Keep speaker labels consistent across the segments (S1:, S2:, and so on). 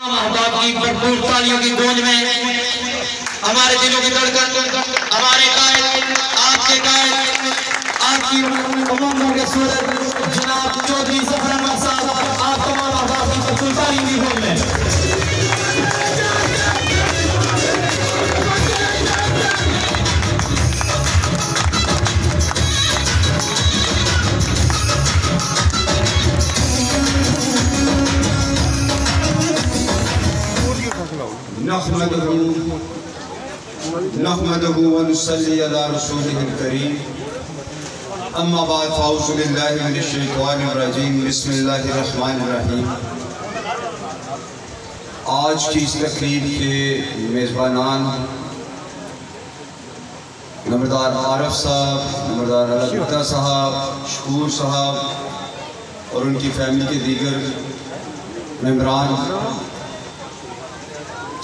S1: احباب کی بھرپور تالیوں کی گونج میں ہمارے دلوں کی دھڑکن ہمارے قائد آپ کے قائد آپ کی عموموں کے صورت جناب چودھری ظفر احمد صاحب آپ تمام احباب کی بھرپور تالیوں کی گونج میں
S2: نحمده ونصلي على رسوله الكريم اما بعد فاعوذ بالله من الشیطان الرجیم بسم اللہ الرحمن الرحیم آج کی اس تقریب کے میزبانان نمبردار عارف صاحب، نمبردار علادتہ صاحب، شکور صاحب اور ان کی فیملی کے دیگر ممبران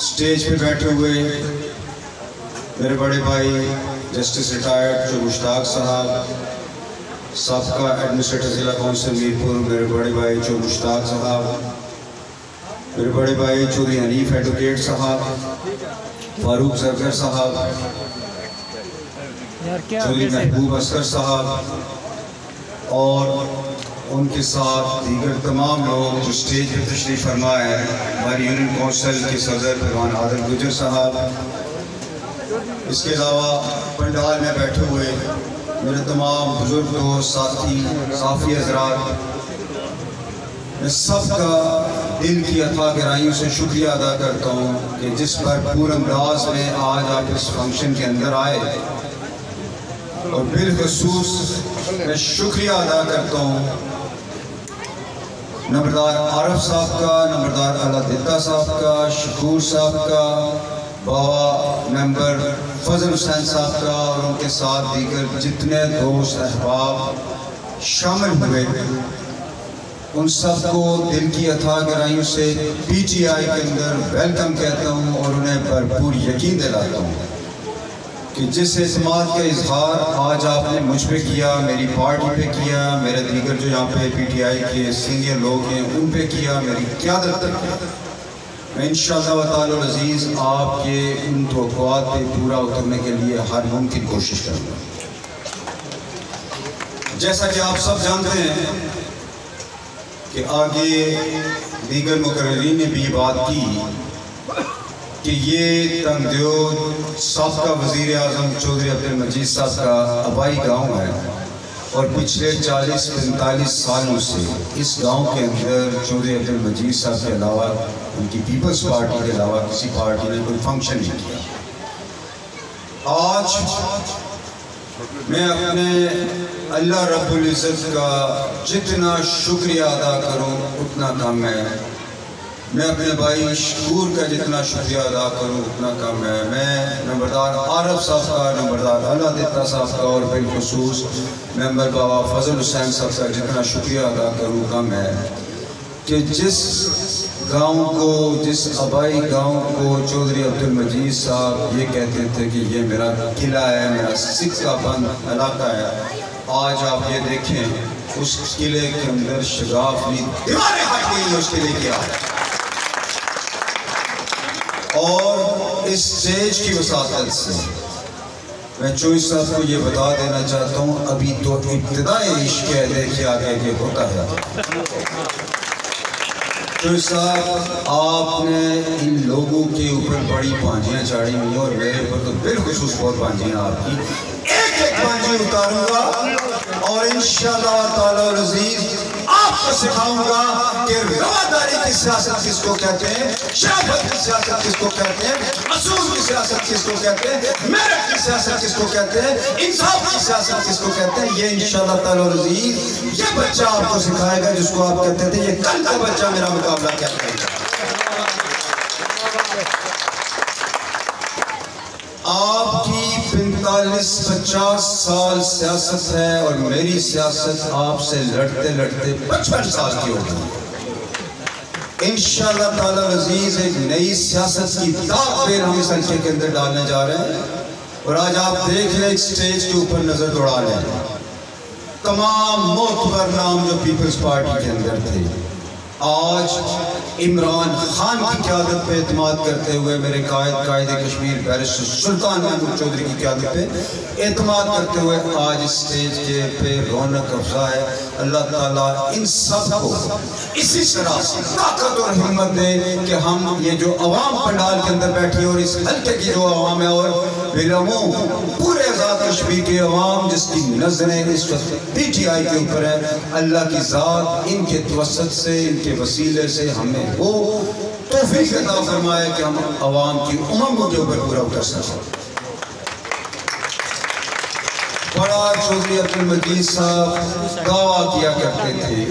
S2: سٹیج پہ بیٹھے ہوئے میرے بڑے بھائی جسٹس ریٹائرڈ جو مشتاق صاحب، سابقہ ایڈمنسٹریٹر ضلع کونسل میرپور میرے بڑے بھائی جو مشتاق صاحب، میرے بڑے بھائی چودھری حنیف ایڈوکیٹ صاحب، فاروق زرگر صاحب، چودھری محبوب اسکر صاحب اور ان کے ساتھ دیگر تمام لوگ جو سٹیج پر تشریف فرما ہے، ہماری یونین کونسل کے صدر پروان عادل گجر صاحب، اس کے علاوہ پنڈال میں بیٹھے ہوئے میرے تمام بزرگ دوست ساتھی صحافی حضرات، میں سب کا دل کی عطا گرائیوں سے شکریہ ادا کرتا ہوں کہ جس بھرپور انداز میں آج آپ اس فنکشن کے اندر آئے، اور بالخصوص میں شکریہ ادا کرتا ہوں نمبردار عارف صاحب کا، نمبردار علادتہ صاحب کا، شکور صاحب کا، بابا ممبر فضل حسین صاحب کا اور ان کے ساتھ دیگر جتنے دوست احباب شامل ہوئے، ان سب کو دل کی عطا گرائیوں سے پی ٹی آئی کے اندر ویلکم کہتا ہوں اور انہیں بھرپور یقین دلاتا ہوں کہ جس اعتماد کا اظہار آج آپ نے مجھ پہ کیا، میری پارٹی پہ کیا، میرے دیگر جو یہاں پہ پی ٹی آئی کے سینئر لوگ ہیں ان پہ کیا، میری قیادت پہ کیا، میں انشاءاللہ تعالی العزیز آپ کے ان توقعات پہ پورا اترنے کے لیے ہر ممکن کوشش کروں گا۔ جیسا کہ آپ سب جانتے ہیں کہ آگے دیگر مقررین نے بھی یہ بات کی کہ یہ تنگدیو سابقہ وزیر اعظم چودھری عبدالمجید صاحب کا آبائی گاؤں ہے اور پچھلے 40-45 سالوں سے اس گاؤں کے اندر چودھری عبدالمجید صاحب کے علاوہ ان کی پیپلز پارٹی کے علاوہ کسی پارٹی نے کوئی فنکشن نہیں کیا۔ آج میں اپنے اللہ رب العزت کا جتنا شکریہ ادا کروں اتنا کم ہے، میں اپنے بھائی شکور کا جتنا شکریہ ادا کروں اتنا کم ہے، میں نمبردار عارف صاحب کا، نمبردار علادتہ صاحب کا اور بالخصوص ممبر بابا فضل حسین صاحب کا جتنا شکریہ ادا کروں کم ہے کہ جس گاؤں کو، جس آبائی گاؤں کو چودھری عبدالمجید صاحب یہ کہتے تھے کہ یہ میرا قلعہ ہے، میرا سکہ بند علاقہ ہے، آج آپ یہ دیکھیں اس قلعے کے اندر شگافی دیواریں ہٹ گئی ہیں اس قلعے کی آج، اور اس سٹیج کی وساطت سے میں چوئی صاحب کو یہ بتا دینا چاہتا ہوں ابھی تو ابتدائی عشق ہے، دیکھیں آگے کہ ہوتا ہے۔ چوئی صاحب آپ نے ان لوگوں کے اوپر بڑی پانجیاں چاڑی ہوئی اور میرے اوپر تو بالخصوص بہت پانجیاں آپ کی، ایک ایک پانجی اتاروں گا اور انشاءاللہ تعالی العزیز آپ کو سکھاؤں گا کہ رواداری کی سیاست کس کو کہتے ہیں، شرافت کی سیاست کس کو کہتے ہیں، اصول کی سیاست کس کو کہتے ہیں، محنت کی سیاست کس کو کہتے ہیں، انصاف کی سیاست کس کو کہتے ہیں۔ یہ انشاءاللہ تعالی العزیز یہ بچہ آپ کو سکھائے گا جس کو آپ کہتے تھے یہ کل کا بچہ میرا مقابلہ کیا کرے گا۔ آپ کی 45-50 سال سیاست ہے اور میری سیاست آپ سے لڑتے لڑتے 55 سال کی ہوگی۔ انشاءاللہ تعالی العزیز ایک نئی سیاست کی داغ پیر ہم اس حلقے کے اندر ڈالنے جا رہے ہیں، اور آج آپ دیکھ لیں ایک سٹیج کے اوپر نظر دوڑا لیں، تمام معتبر نام جو پیپلز پارٹی کے اندر تھے، آج عمران خان کی قیادت پہ اعتماد کرتے ہوئے میرے قائد کشمیر بیرسٹر سلطان محمود چودھری کی قیادت پہ اعتماد کرتے ہوئے آج اس سٹیج کے پہ رونق افزا ہے. اللہ تعالیٰ ان سب کو اسی طرح طاقت اور ہمت دے کہ ہم یہ جو عوام پنڈال کے اندر بیٹھی اور اس حلقے کی جو عوام ہے اور بلموں پورے آزاد کشمیر کے عوام جس کی نظریں اس وقت پی ٹی آئی کے اوپر ہے, اللہ کی ذات ان کے توسط سے ان کے وسیلے سے ہمیں وہ توفیق عطا فرمائے کہ ہم عوام کی امنگوں کے اوپر پورا کر سکیں. بڑا چودھری عبدالمجید صاحب دعویٰ کیا کرتے تھے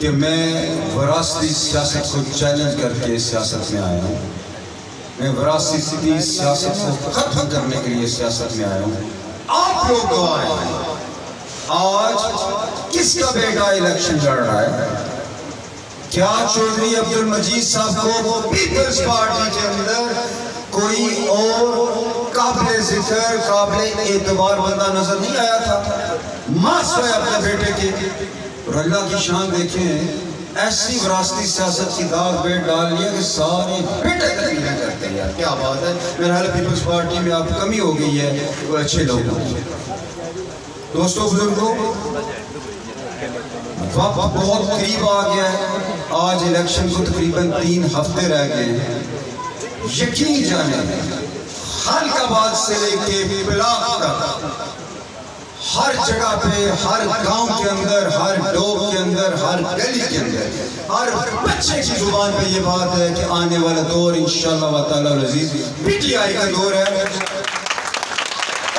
S2: کہ میں وراثتی سیاست کو چیلنج کر کے سیاست میں آیا ہوں, میں وراثتی سیاست کو ختم کرنے کے لیے سیاست میں آیا ہوں. آپ لوگ گواہ ہیں آج کس کا بیٹا الیکشن لڑ رہا ہے. کیا چودھری عبدالمجید صاحب کو پیپلز پارٹی کے اندر کوئی اور قابل ذکر قابل اعتبار بندہ نظر نہیں آیا تھا؟ ماسٹر ہے اپنے بیٹے کے, اور اللہ کی شان دیکھیں ایسی وراثتی سیاست کی داغ بیٹ ڈال لیا کہ سارے بیٹے تقریریں کرتے ہیں. یار کیا بات ہے, میرا حال پیپلز پارٹی میں آپ کمی ہو گئی ہے وہ اچھے لوگوں کی. دوستو بزرگوں وقت بہت قریب آ گیا ہے, آج الیکشن کو تقریباً 3 ہفتے رہ گئے ہیں. یقین جانیں حلقہ آباد سے لے کے بلاک تک ہر جگہ پہ ہر گاؤں کے اندر ہر ڈوب کے اندر ہر گلی کے اندر ہر بچے کی زبان پہ یہ بات ہے کہ آنے والا دور انشاءاللہ تعالی العزیز پی ٹی آئی کا دور ہے,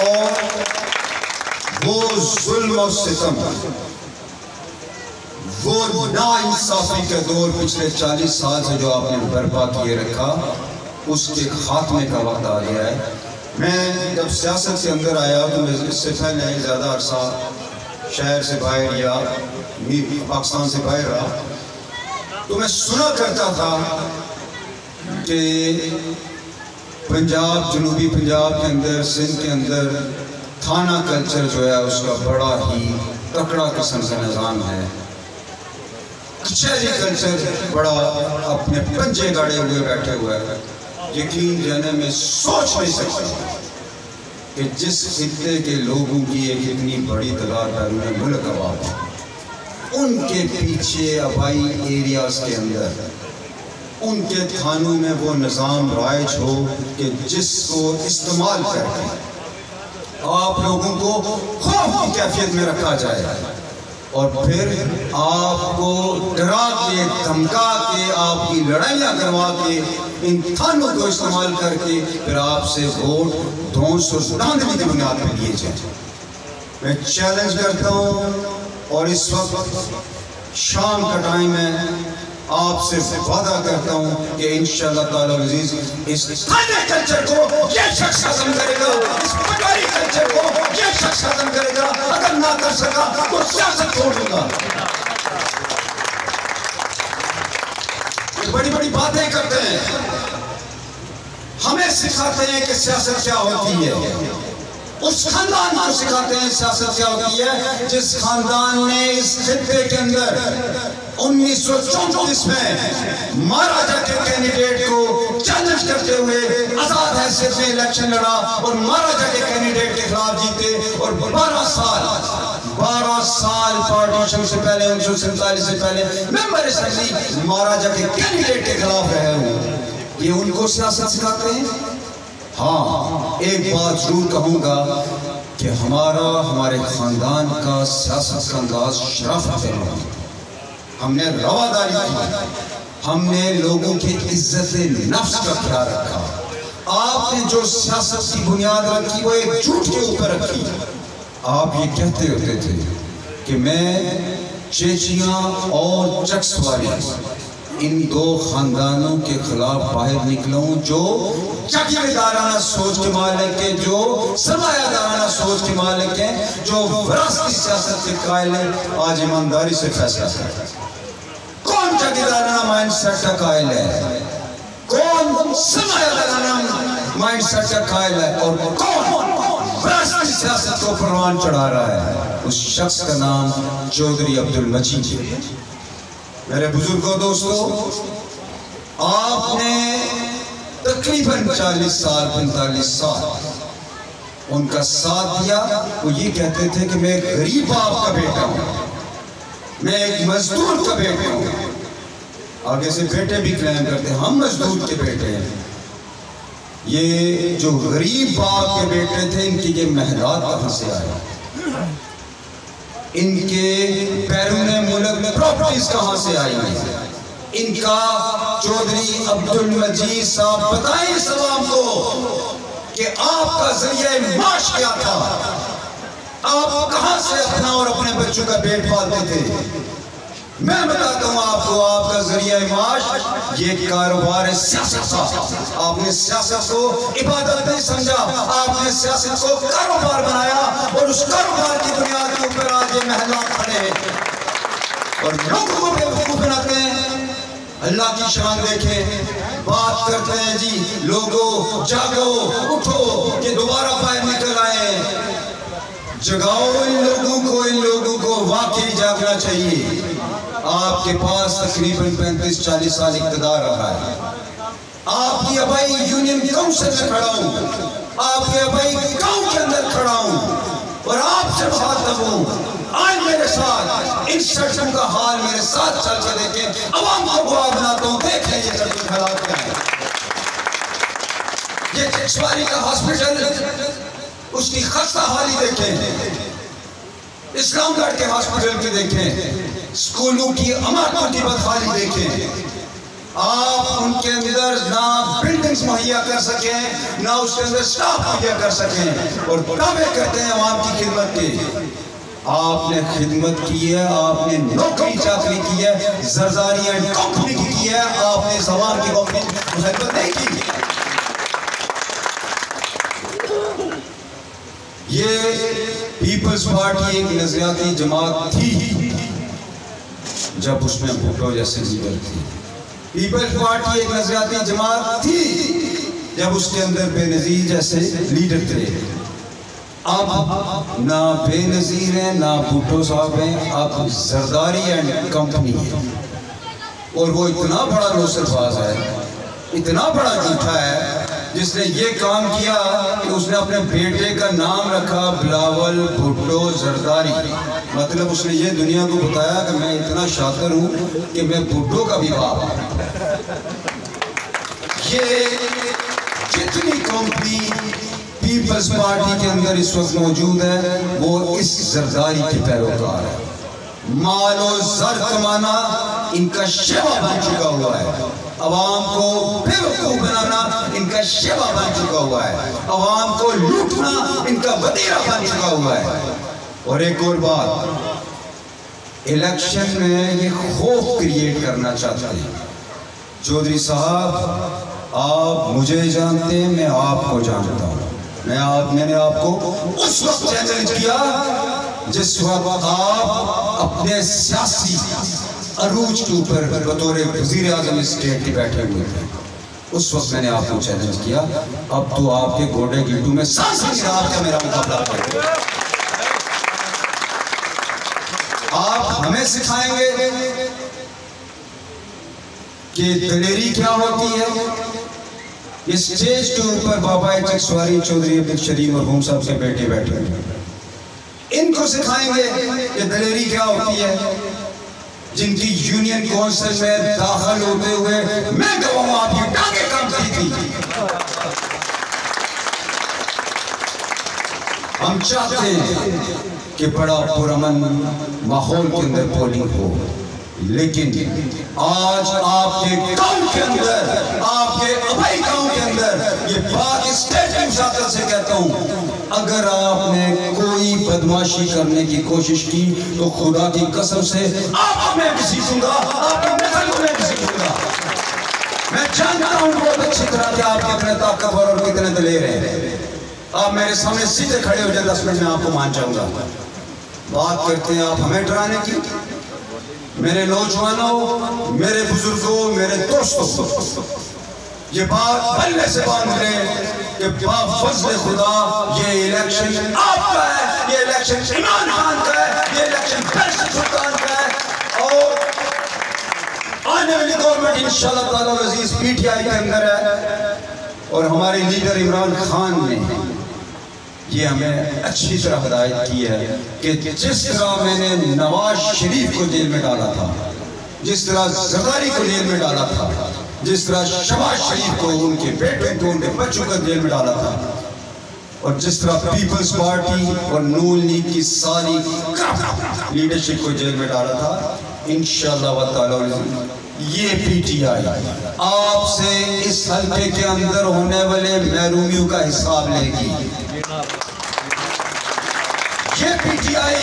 S2: اور وہ ظلم و ستم وہ ناانصافی کا دور پچھلے 40 سال سے جو آپ نے برپا کیے رکھا اس کے خاتمے کا وقت آ گیا ہے. میں جب سیاست سے اندر آیا تو میں اس سے پہلے زیادہ عرصہ شہر سے باہر یا پاکستان سے باہر رہا, تو میں سنا کرتا تھا کہ پنجاب جنوبی پنجاب کے اندر سندھ کے اندر تھانہ کلچر جو ہے اس کا بڑا ہی تکڑا قسم کا نظام ہے. کچہری کلچر بڑا اپنے پنجے گاڑے ہوئے بیٹھے ہوئے ہے. یقین جانے میں سوچ نہیں سکتا کہ جس خطے کے لوگوں کی ایک اتنی بڑی تعداد بیرون ملک آباد ہے, ان کے پیچھے آبائی ایریاز کے اندر ان کے تھانوں میں وہ نظام رائج ہو کہ جس کو استعمال کر کے آپ لوگوں کو خوف کی کیفیت میں رکھا جائے اور پھر آپ کو ڈرا کے دھمکا کے آپ کی لڑائیاں کروا کے ان تھانوں کو استعمال کر کے پھر آپ سے ووٹ دھونس اور دھاندلی کی بنیاد پہ لیے جائیں. میں چیلنج کرتا ہوں اور اس وقت شام کا ٹائم ہے, آپ سے وعدہ کرتا ہوں کہ انشاءاللہ تعالی العزیز اس تھانے کلچر کو یہ شخص ختم کرے گا, اس پٹواری کلچر کو یہ شخص ختم کرے گا. اگر نہ کر سکا تو سیاست چھوڑ دوں گا. بڑی بڑی باتیں کرتے ہیں, ہمیں سکھاتے ہیں کہ سیاست کیا ہوتی ہے. اس خاندان کو سکھاتے ہیں سیاست کیا ہوتی ہے جس خاندان نے اس خطے کے اندر 1934 میں مہاراجہ کے کینڈیڈیٹ کو چیلنج کرتے ہوئے آزاد حیثیت میں الیکشن لڑا اور مہاراجہ کے کینڈیڈیٹ کے خلاف جیتے, اور 12 سال پارٹیشن سے پہلے 1947 سے پہلے ممبر اسمبلی مہاراجہ کے کینڈیڈیٹ کے خلاف رہے ہوں. یہ ان کو سیاست سکھاتے ہیں. ہاں ایک بات ضرور کہوں گا کہ ہمارے خاندان کا سیاست کا انداز شرافت ہے. ہم نے رواداری کی, ہم نے لوگوں کی عزت نفس کا خیال رکھا. آپ نے جو سیاست کی بنیاد رکھی وہ ایک جھوٹ کے اوپر رکھی. آپ یہ کہتے ہوتے تھے کہ میں چیچیاں اور چکس والی ان 2 خاندانوں کے خلاف باہر نکلوں جو جاگیردارانہ سوچ کے مالک ہیں, جو سرمایہ دارانہ سوچ کے مالک ہیں, جو وراثتی سیاست کے قائل ہیں. آج ایمانداری سے فیصلہ کریں کون جاگیردارانہ مائنڈ سیٹ کا قائل ہے, کون سرمایہ دارانہ مائنڈ سیٹ کا قائل ہے, اور کون وراثتی سیاست کو پروان چڑھا رہا ہے. اس شخص کا نام چودھری عبدالمجید ہے. میرے بزرگوں دوستو، آپ نے تقریباً 40 سال 45 سال ان کا ساتھ دیا. وہ یہ کہتے تھے کہ میں ایک غریب باپ کا بیٹا ہوں، میں ایک مزدور کا بیٹا ہوں. آگے سے بیٹے بھی کلیم کرتے ہیں ہم مزدور کے بیٹے ہیں. یہ جو غریب باپ کے بیٹے تھے، ان کی یہ محلات کہاں سے آئے؟ ان کے بیرون ملک پراپرٹیز کہاں سے آئی ہیں؟ ان کا چودھری عبدالمجید صاحب بتائیں اس عوام کو کہ آپ کا ذریعہ معاش کیا تھا؟ آپ کہاں سے اپنا اور اپنے بچوں کا پیٹ پالتے تھے؟ میں بتاتا ہوں آپ کو، آپ کا ذریعہ معاش یہ کاروبار سیاست تھا. آپ نے سیاست کو عبادت نہیں سمجھا، آپ نے سیاست کو کاروبار بنایا، اور اس کاروبار کی بنیاد کے اوپر آج یہ محلات کھڑے ہیں اور لوگوں کو بیوقوف بناتے ہیں. اللہ کی شان دیکھیں، بات کرتے ہیں جی لوگوں جاگو اٹھو کہ دوبارہ باہر نکل آئے. جگاؤ ان لوگوں کو واقعی جاگنا چاہیے. آپ کے پاس تقریباً 35-40 سال اقتدار رہا ہے. آپ کی ابائی یونین کونسل میں کھڑا ہوں، آپ کے ابائی گاؤں کے اندر کھڑا ہوں، اور آپ سے مخاطب ہوں. آج میرے ساتھ ان سڑکوں کا حال میرے ساتھ چل کے دیکھیں. عوام کو گواہ بناتا ہوں، دیکھیں یہ سڑکوں کا حالات کیا ہے. یہ چکسواری کا ہاسپٹل، اس کی خستہ حالی دیکھیں. اسلام گڑھ کے ہاسپٹل کے دیکھیں. سکولوں کی عمارتوں کی بدحالی دیکھیں. آپ ان کے اندر نہ بلڈنگز مہیا کر سکیں، نہ اس کے اندر سٹاف مہیا کر سکیں، اور دعوے کرتے ہیں عوام کی خدمت کے. آپ نے خدمت کی ہے، آپ نے نوکری چاکری کی ہے، زرداری اینڈ کمپنی کی ہے. آپ نے عوام کی خدمت نہیں کی. یہ پیپلز پارٹی ایک نظریاتی جماعت تھی جب اس میں بھٹو جیسے لیڈر تھی. پیپلز پارٹی ایک نظریاتی جماعت تھی جب اس کے اندر بے نظیر جیسے لیڈر تھے. اب نہ بے نظیر ہیں نہ بھٹو صاحب ہیں، اب زرداری اینڈ کمپنی ہے. اور وہ اتنا بڑا لوسر باز ہے، اتنا بڑا جھوٹا ہے، جس نے یہ کام کیا کہ اس نے اپنے بیٹے کا نام رکھا بلاول بھٹو زرداری. مطلب اس نے یہ دنیا کو بتایا کہ میں اتنا شاطر ہوں کہ میں بھٹو کا بھی باپ ہوں. یہ جتنی کمپنی پیپلز پارٹی کے اندر اس وقت موجود ہے وہ اس زرداری کے پیروکار ہے. مال و زر کمانا ان کا شیوا بن چکا ہوا ہے. عوام کو بیوقوف بنانا ان کا شیوا بن چکا ہوا ہے. عوام کو لوٹنا ان کا وطیرہ بن چکا ہوا ہے. اور ایک اور بات، الیکشن میں یہ خوف کریٹ کرنا چاہتے ہیں. چودھری صاحب آپ مجھے جانتے ہیں، میں آپ کو جانتا ہوں. میں نے آپ کو اس وقت چیلنج کیا جس وقت آپ اپنے سیاسی عروج کے اوپر بطور وزیر اعظم اسٹیٹ کے بیٹھے ہوئے تھے. اس وقت میں نے آپ کو چیلنج کیا. اب تو آپ کے گوڑے گیٹو میں سانس نہیں رہا آپ کا میرا مقابلہ کریں. آپ ہمیں سکھائیں گے کہ دلیری کیا ہوتی ہے. اس سٹیج کے اوپر بابا چکسواری چودھری عبدالشریف مرحوم صاحب کے بیٹے بیٹھے ہیں. ان کو سکھائیں گے کہ دلیری کیا ہوتی ہے. جن کی یونین کونسل میں داخل ہوتے ہوئے میں گواہ ہوں آپ کی ٹانگیں کانپتی تھی. ہم چاہتے ہیں کہ بڑا پرامن ماحول کے اندر پولنگ ہو، لیکن آج آپ کے گاؤں کے اندر، آپ کے ابائی گاؤں کے اندر یہ بات اسٹیج کی مشاکل سے کہتا ہوں، اگر آپ نے کوئی بدماشی کرنے کی کوشش کی تو خدا کی قسم سے آپ میں بھی سیکھوں گا، آپ کی نسلوں میں بھی سیکھوں گا. میں جانتا ہوں بہت اچھی طرح کہ آپ کتنے طاقتور اور کتنے دلیر ہیں. آپ میرے سامنے سیدھے کھڑے ہو جائیں 10 منٹ میں آپ کو مان جاؤں گا. بات کرتے ہیں آپ ہمیں ڈرانے کی. میرے نوجوانوں، میرے بزرگوں، میرے دوستوں، یہ بات بلنے سے باندھ لیں کہ بفضل خدا یہ الیکشن آپ کا ہے، یہ الیکشن عمران خان کا ہے، یہ الیکشن فیصل سلطان کا ہے. اور آنے والی گورنمنٹ انشاءاللہ تعالیٰ عزیز پی ٹی آئی کے اندر ہے، اور ہمارے لیڈر عمران خان نے یہ ہمیں اچھی طرح ہدایت کی ہے کہ جس طرح میں نے نواز شریف کو جیل میں ڈالا تھا، جس طرح زرداری کو جیل میں ڈالا تھا، جس طرح شہباز شریف کو ان کے بیٹے کو ان کے بچوں کو جیل میں ڈالا تھا، اور جس طرح پیپلز پارٹی اور نون لیگ کی ساری لیڈرشپ کو جیل میں ڈالا تھا، انشاءاللہ تعالی یہ پی ٹی آئی آپ سے اس حلقے کے اندر ہونے والے محرومیوں کا حساب لے گی۔ یہ پی ٹی آئی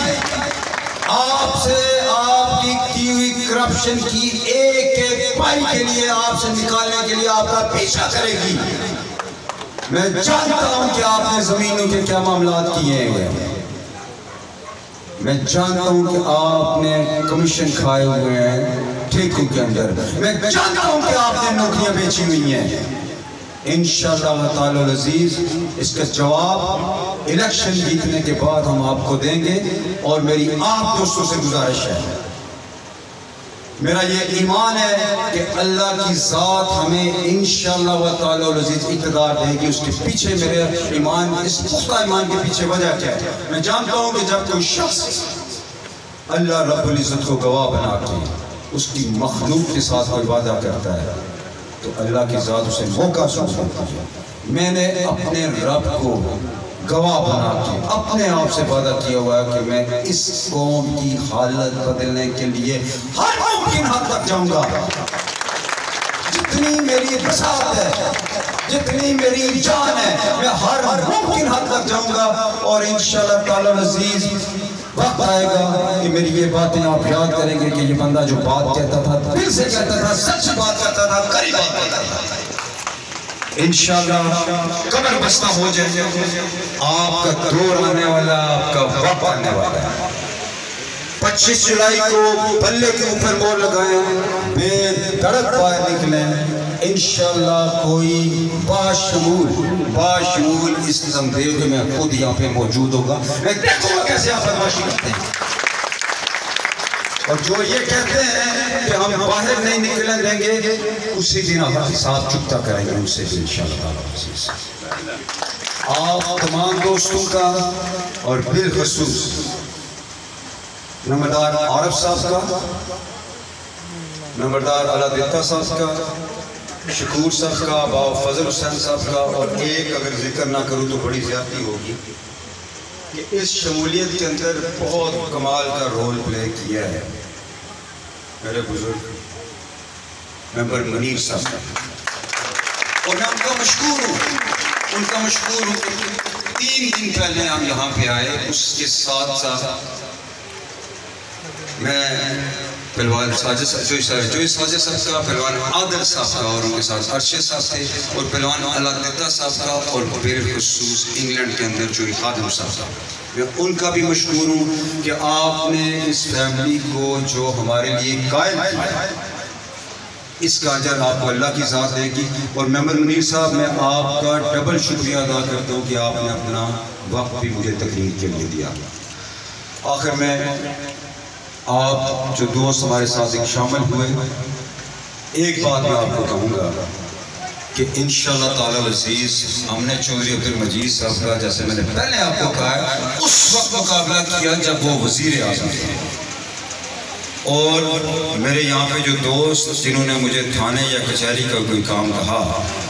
S2: آپ سے آپ کی ہوئی کرپشن کی ایک ایک پائی کے لیے آپ سے نکالنے کے لیے آپ کا پیچھا کرے گی۔ میں جانتا ہوں کہ آپ نے زمینوں کے کیا معاملات کیے ہیں، میں جانتا ہوں کہ آپ نے کمیشن کھائے ہوئے ہیں ٹھیکوں کے اندر، میں جانتا ہوں کہ آپ نے نوکریاں بیچی ہوئی ہیں۔ انشاءاللہ تعالی العزیز اس کا جواب الیکشن جیتنے کے بعد ہم آپ کو دیں گے، اور میری آپ دوستوں سے گزارش ہے، میرا یہ ایمان ہے کہ اللہ کی ذات ہمیں انشاءاللہ تعالی العزیز اقتدار دے گی۔ اس کے پیچھے میرے ایمان، اس پختہ ایمان کے پیچھے وجہ کیا ہے؟ میں جانتا ہوں کہ جب کوئی شخص اللہ رب العزت کو گواہ بنا کے اس کی مخلوق کے ساتھ کوئی وعدہ کرتا ہے تو اللہ کی ذات اسے موقع سمجھتی ہے۔ میں نے اپنے رب کو گواہ بنا کے اپنے آپ سے وعدہ کیا ہوا ہے کہ میں اس قوم کی حالت بدلنے کے لیے ہر ممکن حد تک جاؤں گا، جتنی میری بساط ہے، جتنی میری جان ہے، میں ہر ممکن حد تک جاؤں گا، اور انشاءاللہ تعالی العزیز وقت آئے گا کہ میری یہ باتیں آپ یاد کریں گے کہ یہ بندہ جو بات کہتا تھا دل سے کہتا تھا، سچ بات کرتا تھا، قریب بات کرتا تھا۔ انشاءاللہ قبر بستہ ہو جائے، آپ کا دور آنے والا، آپ کا وقت آنے والا ہے۔ 25 جولائی کو بلے کے اوپر مور لگائیں، بے دھڑک باہر نکلیں، انشاءاللہ کوئی باشمول اس تنظیم کے میں خود یہاں پہ موجود ہوگا، میں دیکھوں گا کیسے آپ بدماشی کرتے ہیں، اور جو یہ کہتے ہیں کہ ہم باہر نہیں نکلیں دیں گے، اسی دن آپ حساب چکتا کریں گے ان سے انشاءاللہ۔ آپ تمام دوستوں کا اور بالخصوص نمبردار عارف صاحب کا، نمبردار علا دیتا صاحب کا، شکور صاحب کا، باو فضل حسین صاحب کا، اور ایک اگر ذکر نہ کروں تو بڑی زیادتی ہوگی کہ اس شمولیت کے اندر بہت کمال کا رول پلے کیا ہے میرے بزرگ ممبر منیر صاحب کا، اور میں ان کا مشکور ہوں کہ 3 دن پہلے ہم یہاں پہ آئے، اس کے ساتھ ساتھ میں پہلوان ساجد صاحب کا، پہلوان عادل صاحب کا، اور ان کے ساتھ ارشد صاحب تھے، اور پہلوان علادتہ صاحب کا، اور بالخصوص انگلینڈ کے اندر جو خادم صاحب کا، میں ان کا بھی مشکور ہوں کہ آپ نے اس فیملی کو جو ہمارے لیے قائم کیا، اس کا اجر آپ کو اللہ کی ذات دے گی۔ اور ممبر منیر صاحب، میں آپ کا ڈبل شکریہ ادا کرتا ہوں کہ آپ نے اپنا وقت بھی مجھے تقریر کے لیے دیا۔ آخر میں آپ جو دوست ہمارے ساتھ ایک شامل ہوئے، ایک بات میں آپ کو کہوں گا کہ انشاءاللہ تعالی العزیز ہم نے چودھری عبد المجید صاحب کا، جیسے میں نے پہلے آپ کو کہا ہے، اس وقت مقابلہ کیا جب وہ وزیر اعظم تھے، اور میرے یہاں پہ جو دوست جنہوں نے مجھے تھانے یا کچہری کا کوئی کام کہا،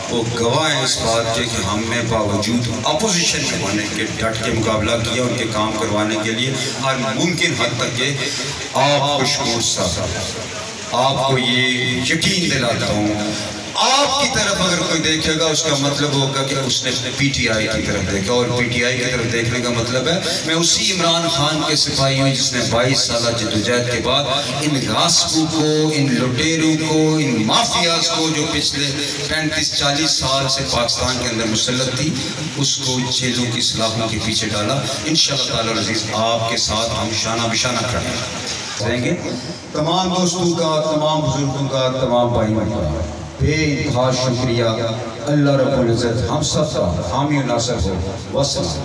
S2: وہ گواہ ہیں اس بات کے کہ ہم نے باوجود اپوزیشن میں ہونے کے ڈٹ کے مقابلہ کیا، ان کے کام کروانے کے لیے ہر ممکن حد تک کہ آپ کو شکور صاحب، آپ کو یہ یقین دلاتا ہوں، آپ کی طرف اگر کوئی دیکھے گا اس کا مطلب ہوگا کہ اس نے پی ٹی آئی کی طرف دیکھا، اور پی ٹی آئی کی طرف دیکھنے کا مطلب ہے میں اسی عمران خان کے سپاہی ہوں جس نے 22 سالہ جدوجہد کے بعد ان غاصبوں کو، ان لٹیروں کو، ان مافیاز کو جو پچھلے 35-40 سال سے پاکستان کے اندر مسلط تھی، اس کو جیلوں کی سلاخوں کے پیچھے ڈالا۔ انشاءاللہ تعالی العزیز آپ کے ساتھ ہم شانہ بشانہ کریں گے۔ تمام دوستوں کا، تمام بزرگوں کا، تمام بھائیوں کا بے انتہا شکریہ۔ اللہ رب العزت ہم سب کا حامی و ناصر ہو۔ والسلام۔